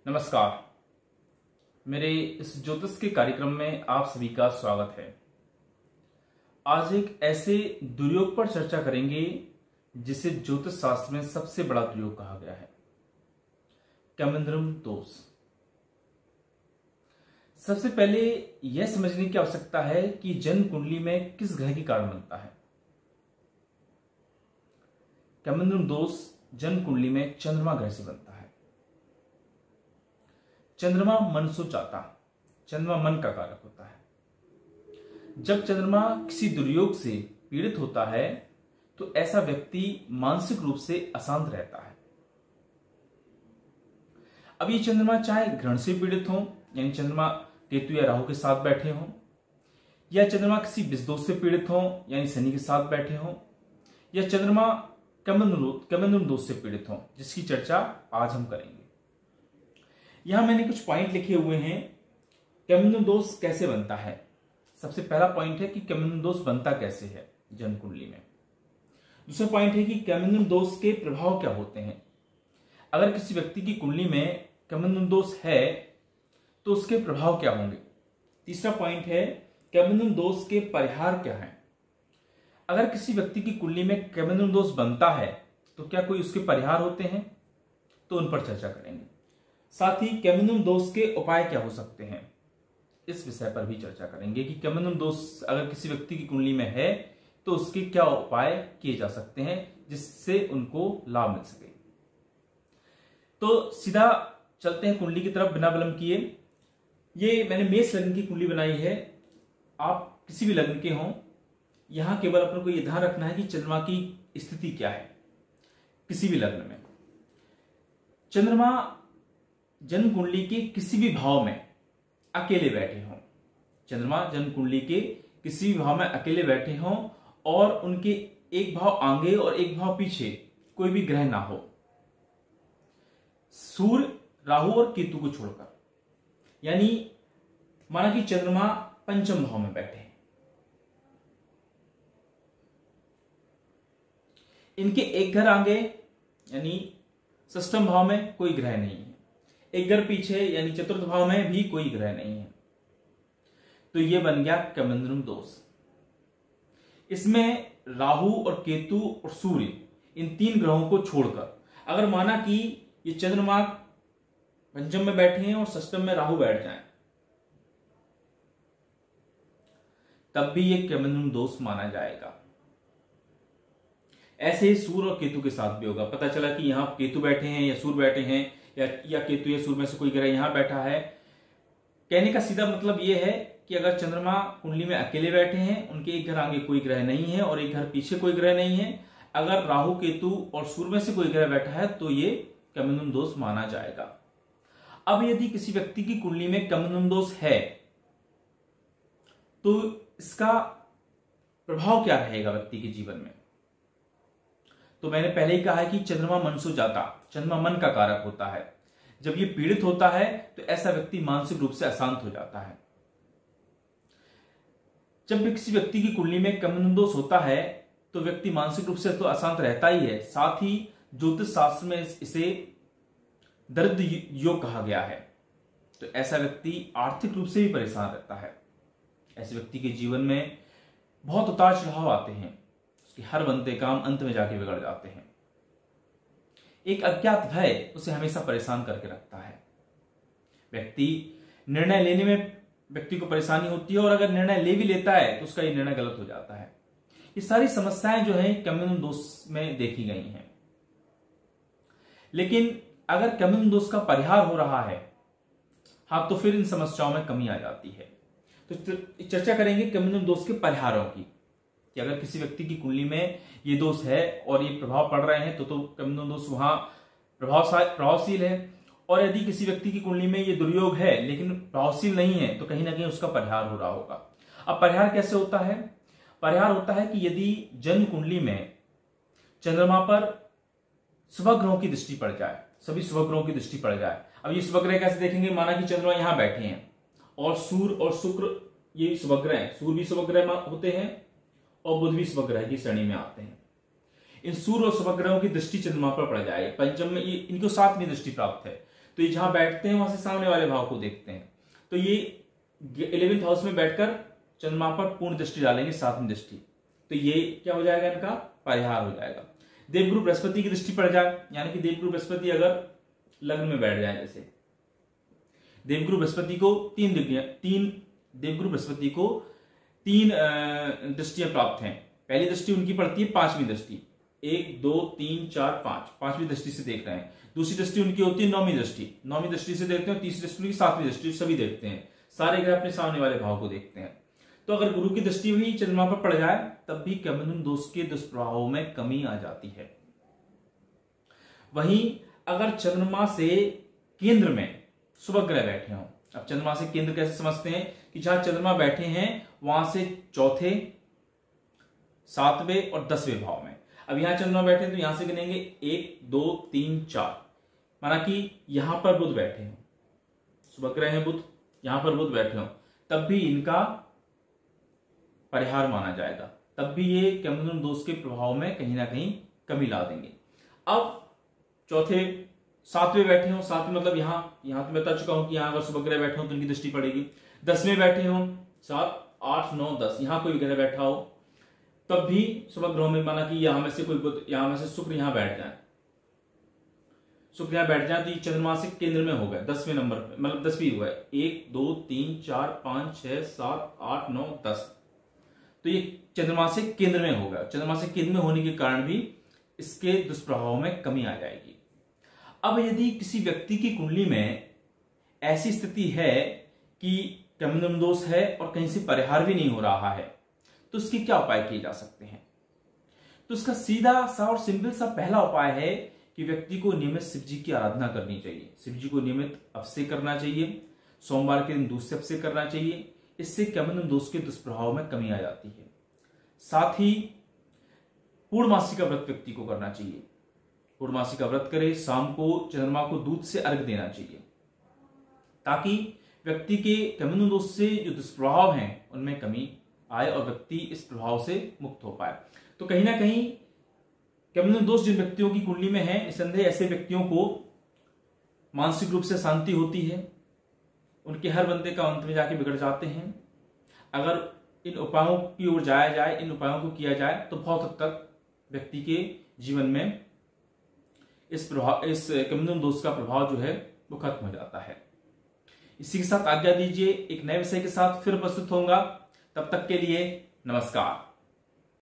नमस्कार। मेरे इस ज्योतिष के कार्यक्रम में आप सभी का स्वागत है। आज एक ऐसे दुर्योग पर चर्चा करेंगे जिसे ज्योतिष शास्त्र में सबसे बड़ा दुर्योग कहा गया है, कैमेंद्रम दोष। सबसे पहले यह समझने की आवश्यकता है कि जन्म कुंडली में किस ग्रह के कारण बनता है। कैमेंद्रम दोष जन्म कुंडली में चंद्रमा ग्रह से बनता है। चंद्रमा मन सो चाहता, चंद्रमा मन का कारक होता है। जब चंद्रमा किसी दुर्योग से पीड़ित होता है तो ऐसा व्यक्ति मानसिक रूप से अशांत रहता है। अब ये चंद्रमा चाहे ग्रहण से पीड़ित हो, यानी चंद्रमा केतु या राहु के साथ बैठे हो, या चंद्रमा किसी विषदोष से पीड़ित हो, यानी शनि के साथ बैठे हो, या चंद्रमा कैमेंद्रम दोष से पीड़ित हो, जिसकी चर्चा आज हम करेंगे। यहां मैंने कुछ पॉइंट लिखे हुए हैं। कैमेंद्रम दोष कैसे बनता है। सबसे पहला पॉइंट है कि कैमेंद्रम दोष बनता कैसे है जन्म कुंडली में। दूसरा पॉइंट है कि कैमेंद्रम दोष के प्रभाव क्या होते हैं। अगर किसी व्यक्ति की कुंडली में कैमेंद्रम दोष है तो उसके प्रभाव क्या होंगे। तीसरा पॉइंट है कैमेंद्रम दोष के परिहार क्या हैं। अगर किसी व्यक्ति की कुंडली में कैमेंद्रम दोष बनता है तो क्या कोई उसके परिहार होते हैं, तो उन पर चर्चा करेंगे। साथ ही कैमेंद्रम दोष के उपाय क्या हो सकते हैं, इस विषय पर भी चर्चा करेंगे कि कैमेंद्रम दोष अगर किसी व्यक्ति की कुंडली में है तो उसके क्या उपाय किए जा सकते हैं जिससे उनको लाभ मिल सके। तो सीधा चलते हैं कुंडली की तरफ बिना विलंब किए। ये मैंने मेष लग्न की कुंडली बनाई है। आप किसी भी लग्न के हों, यहां केवल अपन को यह ध्यान रखना है कि चंद्रमा की स्थिति क्या है। किसी भी लग्न में चंद्रमा जन्म कुंडली के किसी भी भाव में अकेले बैठे हों, चंद्रमा जन्म कुंडली के किसी भी भाव में अकेले बैठे हों और उनके एक भाव आगे और एक भाव पीछे कोई भी ग्रह ना हो, सूर्य राहु और केतु को छोड़कर, यानी माना कि चंद्रमा पंचम भाव में बैठे हैं, इनके एक घर आगे यानी षष्ठम भाव में कोई ग्रह नहीं है, एक घर पीछे यानी चतुर्थ भाव में भी कोई ग्रह नहीं है, तो यह बन गया कैमेंद्रम दोष। इसमें राहु और केतु और सूर्य इन तीन ग्रहों को छोड़कर अगर माना कि ये चंद्रमा पंचम में बैठे हैं और षष्ठम में राहु बैठ जाएं, तब भी ये कैमेंद्रम दोष माना जाएगा। ऐसे ही सूर्य और केतु के साथ भी होगा। पता चला कि यहां केतु बैठे हैं या सूर्य बैठे हैं या केतु या सूर्य में से कोई ग्रह यहां बैठा है। कहने का सीधा मतलब यह है कि अगर चंद्रमा कुंडली में अकेले बैठे हैं, उनके एक घर आगे कोई ग्रह नहीं है और एक घर पीछे कोई ग्रह नहीं है, अगर राहु केतु और सूर्य में से कोई ग्रह बैठा है तो ये कैमेंद्रम दोष माना जाएगा। अब यदि किसी व्यक्ति की कुंडली में कैमेंद्रम दोष है तो इसका प्रभाव क्या रहेगा व्यक्ति के जीवन में। तो मैंने पहले ही कहा है कि चंद्रमा मन सो जाता, चंद्रमा मन का कारक होता है। जब ये पीड़ित होता है तो ऐसा व्यक्ति मानसिक रूप से अशांत हो जाता है। जब भी किसी व्यक्ति की कुंडली में कैमेंद्रम दोष होता है तो व्यक्ति मानसिक रूप से तो अशांत रहता ही है, साथ ही ज्योतिष शास्त्र में इसे दरिद्र योग कहा गया है। तो ऐसा व्यक्ति आर्थिक रूप से भी परेशान रहता है। ऐसे व्यक्ति के जीवन में बहुत उतार चढ़ाव आते हैं, उसके हर बनते काम अंत में जाके बिगड़ जाते हैं। एक अज्ञात भय उसे हमेशा परेशान करके रखता है। व्यक्ति निर्णय लेने में व्यक्ति को परेशानी होती है और अगर निर्णय ले भी लेता है तो उसका ये निर्णय गलत हो जाता है। ये सारी समस्याएं जो है कैमेंद्रम दोष में देखी गई हैं। लेकिन अगर कैमेंद्रम दोष का परिहार हो रहा है हाँ, तो फिर इन समस्याओं में कमी आ जाती है। तो चर्चा करेंगे कैमेंद्रम दोष के परिहारों की कि अगर किसी व्यक्ति की कुंडली में ये दोष है और ये प्रभाव पड़ रहे हैं तो कैमेंद्रम दोष वहां प्रभावशील है, और यदि किसी व्यक्ति की कुंडली में ये दुर्योग है लेकिन प्रभावशील नहीं है तो कहीं ना कहीं उसका परिहार हो रहा होगा। अब परिहार कैसे होता है। परिहार होता है कि यदि जन्म कुंडली में चंद्रमा पर शुभ ग्रहों की दृष्टि पड़ जाए, सभी शुभ ग्रहों की दृष्टि पड़ जाए। अब ये शुभ ग्रह कैसे देखेंगे, माना कि चंद्रमा यहां बैठे हैं और सूर्य और शुक्र ये शुभ ग्रह हैं, सूर्य भी शुभ ग्रह होते हैं और बुध भी शुभ ग्रह की श्रेणी में आते हैं। इन सूर्य और शुभ ग्रहों की दृष्टि चंद्रमा पर पड़ जाए पंचम में, ये इनको 7वीं दृष्टि प्राप्त है, तो ये जहां बैठते हैं वहां से सामने वाले भाव को देखते हैं। तो ये 11th हाउस में बैठकर चंद्रमा पर पूर्ण दृष्टि डालेंगे, 7वीं दृष्टि। तो ये क्या हो जाएगा, इनका परिहार हो जाएगा। देवगुरु बृहस्पति की दृष्टि पड़ जाए, यानी कि देवगुरु बृहस्पति अगर लग्न में बैठ जाए, जैसे देवगुरु बृहस्पति को तीन दृष्टियां प्राप्त हैं। पहली दृष्टि उनकी पड़ती है 5वीं दृष्टि, 1 2 3 4 5, 5वीं दृष्टि से देख रहे हैं। दूसरी दृष्टि उनकी होती है 9वीं दृष्टि, 9वीं दृष्टि से देखते हैं। तीसरी दृष्टि उनकी 7वीं दृष्टि, सभी देखते हैं, सारे ग्रह अपने सामने वाले भाव को देखते हैं। तो अगर गुरु की दृष्टि भी चंद्रमा पर पड़ जाए तब भी कैमोनिन दोष के दुष्प्रभावों में कमी आ जाती है। वहीं अगर चंद्रमा से केंद्र में शुभ ग्रह बैठे हों, अब चंद्रमा से केंद्र कैसे समझते हैं कि जहां चंद्रमा बैठे हैं वहां से चौथे, 7वें और 10वें भाव में। अब यहां चंद्रमा बैठे तो यहां से गिनेंगे 1 2 3 4, माना कि यहां पर बुध बैठे हैं, शुभ ग्रह है बुध, यहां पर बुध बैठे हो, तब भी इनका परिहार माना जाएगा, तब भी ये कैमोनिन दोष के प्रभाव में कहीं ना कहीं कमी ला देंगे। अब चौथे 7वें बैठे हो, 7वें मतलब यहां तो मैं बता चुका हूं कि यहां अगर शुभ ग्रह बैठे हो तो उनकी दृष्टि पड़ेगी। 10वें बैठे हो, 7 8 9 10, यहां कोई ग्रह बैठा हो तब भी शुभ ग्रहों में, माना कि यहां में से कोई बुध, यहां में से शुक्र यहां बैठ जाए, शुक्र यहां बैठ जाए तो ये चंद्रमा से केंद्र में हो गए 10वें नंबर पे, मतलब 10वीं हो गए, 1 2 3 4 5 6 7 8 9 10, तो ये चंद्रमा से केंद्र में होगा। चंद्रमा से केंद्र में होने के कारण भी इसके दुष्प्रभाव में कमी आ जाएगी। अब यदि किसी व्यक्ति की कुंडली में ऐसी स्थिति है कि कैमोनिन दोष है और कहीं से परिहार भी नहीं हो रहा है, तो उसके क्या उपाय किए जा सकते हैं? तो इसका सीधा सा और सिंपल सा पहला उपाय है कि व्यक्ति को नियमित शिव जी की आराधना करनी चाहिए। शिव जी को नियमित अभिषेक करना चाहिए, सोमवार के दिन दूध से अभिषेक करना चाहिए, इससे कैमोनिन दोष के दुष्प्रभाव में कमी आ जाती है। साथ ही पूर्णमासी का व्रत व्यक्ति को करना चाहिए, पूर्णमासी का व्रत करे, शाम को चंद्रमा को दूध से अर्घ देना चाहिए, ताकि व्यक्ति के कैमोनिन दोष से जो दुष्प्रभाव हैं उनमें कमी आए और व्यक्ति इस प्रभाव से मुक्त हो पाए। तो कहीं ना कहीं कैमोनिन दोष जिन व्यक्तियों की कुंडली में है, निसंदेह ऐसे व्यक्तियों को मानसिक रूप से शांति होती है, उनके हर बंदे का अंत में जाके बिगड़ जाते हैं। अगर इन उपायों की ओर जाया जाए, इन उपायों को किया जाए तो बहुत हद तक व्यक्ति के जीवन में इस कैमोनिन दोष का प्रभाव जो है वो खत्म हो जाता है। इसी के साथ आज्ञा दीजिए, एक नए विषय के साथ फिर उपस्थित होऊंगा। तब तक के लिए नमस्कार।